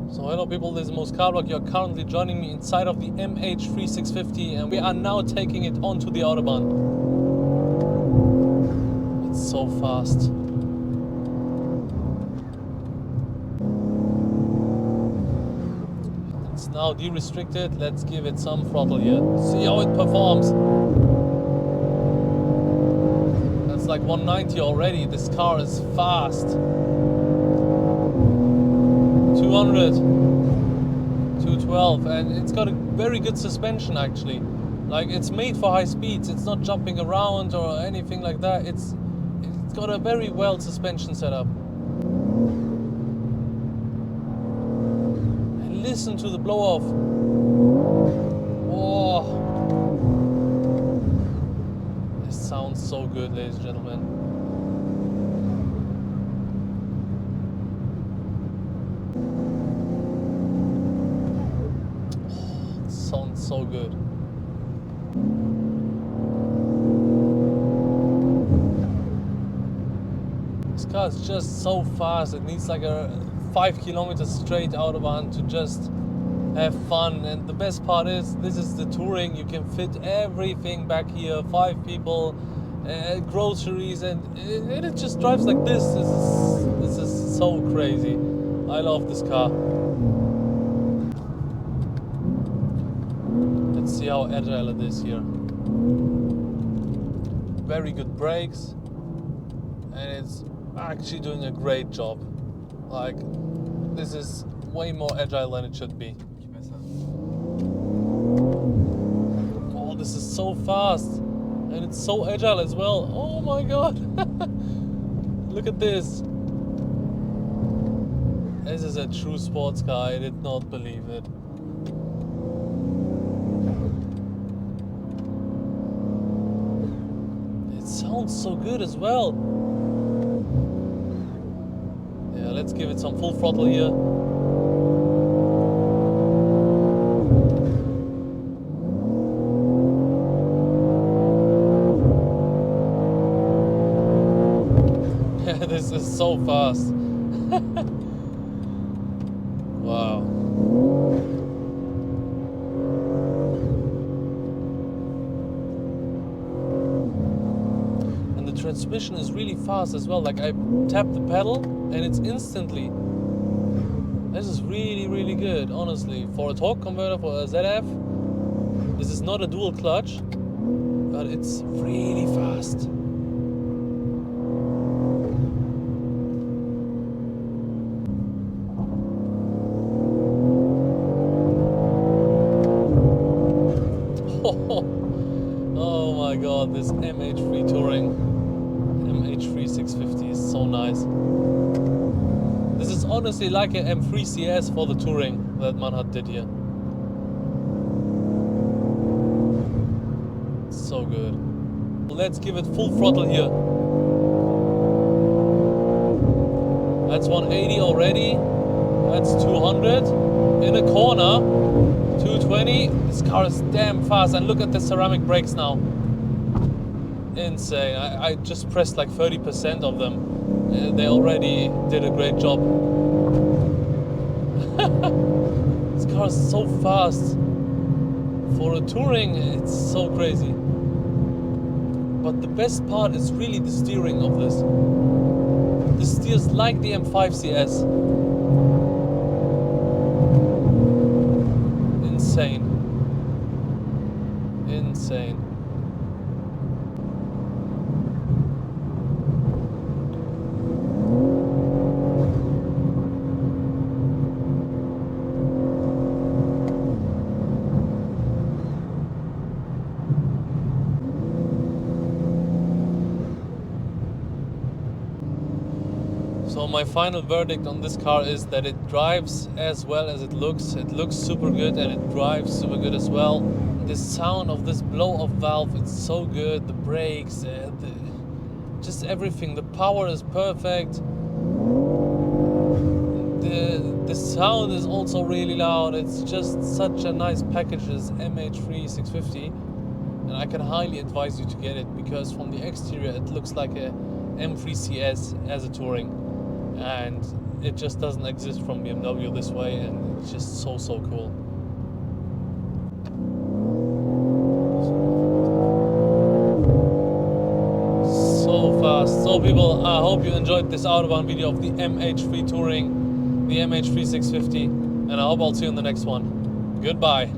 So hello people, this is Moscarblog. You're currently joining me inside of the MH3 650 and we are now taking it onto the Autobahn. It's so fast. It's now de-restricted. Let's give it some throttle here. See how it performs. That's like 190 already. This car is fast. 200, 212, and it's got a very good suspension actually. Like, it's made for high speeds. It's not jumping around or anything like that. It's got a very well suspension setup. And listen to the blow off. Oh, this sounds so good, ladies and gentlemen. Sounds so good. This car is just so fast. It needs like a 5 kilometers straight Autobahn to just have fun. And the best part is, this is the Touring. You can fit everything back here. 5 people, groceries, and it just drives like this. This is so crazy. I love this car. See how agile it is here. Very good brakes, and it's actually doing a great job. Like, this is way more agile than it should be. Oh, this is so fast, and it's so agile as well. Oh my god. Look at this. This is a true sports car. I did not believe it. Sounds so good as well. Yeah, let's give it some full throttle here. Yeah, this is so fast. Wow. Transmission is really fast as well. Like, I tap the pedal and it's instantly. This is really good, honestly. For a torque converter, for a ZF, this is not a dual clutch, but it's really fast. Oh my god, this MH3 Touring. MH3 650 is so nice. This is honestly like an M3 CS for the Touring that Manhart did here. So good. Let's give it full throttle here. That's 180 already. That's 200. In a corner, 220. This car is damn fast, and look at the ceramic brakes now. Insane. I just pressed like 30% of them. They already did a great job. This car is so fast. For a Touring, it's so crazy. But the best part is really the steering of this. This steers like the M5 CS. Insane. Insane. So my final verdict on this car is that it drives as well as it looks. It looks super good and it drives super good as well. The sound of this blow-off valve, it's so good. The brakes, just everything. The power is perfect. The sound is also really loud. It's just such a nice package, this MH3 650. And I can highly advise you to get it, because from the exterior it looks like a M3 CS as a Touring. And it just doesn't exist from BMW this way, and it's just so cool. So fast. So people, I hope you enjoyed this Autobahn video of the MH3 Touring, the MH3 650, and I hope I'll see you in the next one. Goodbye.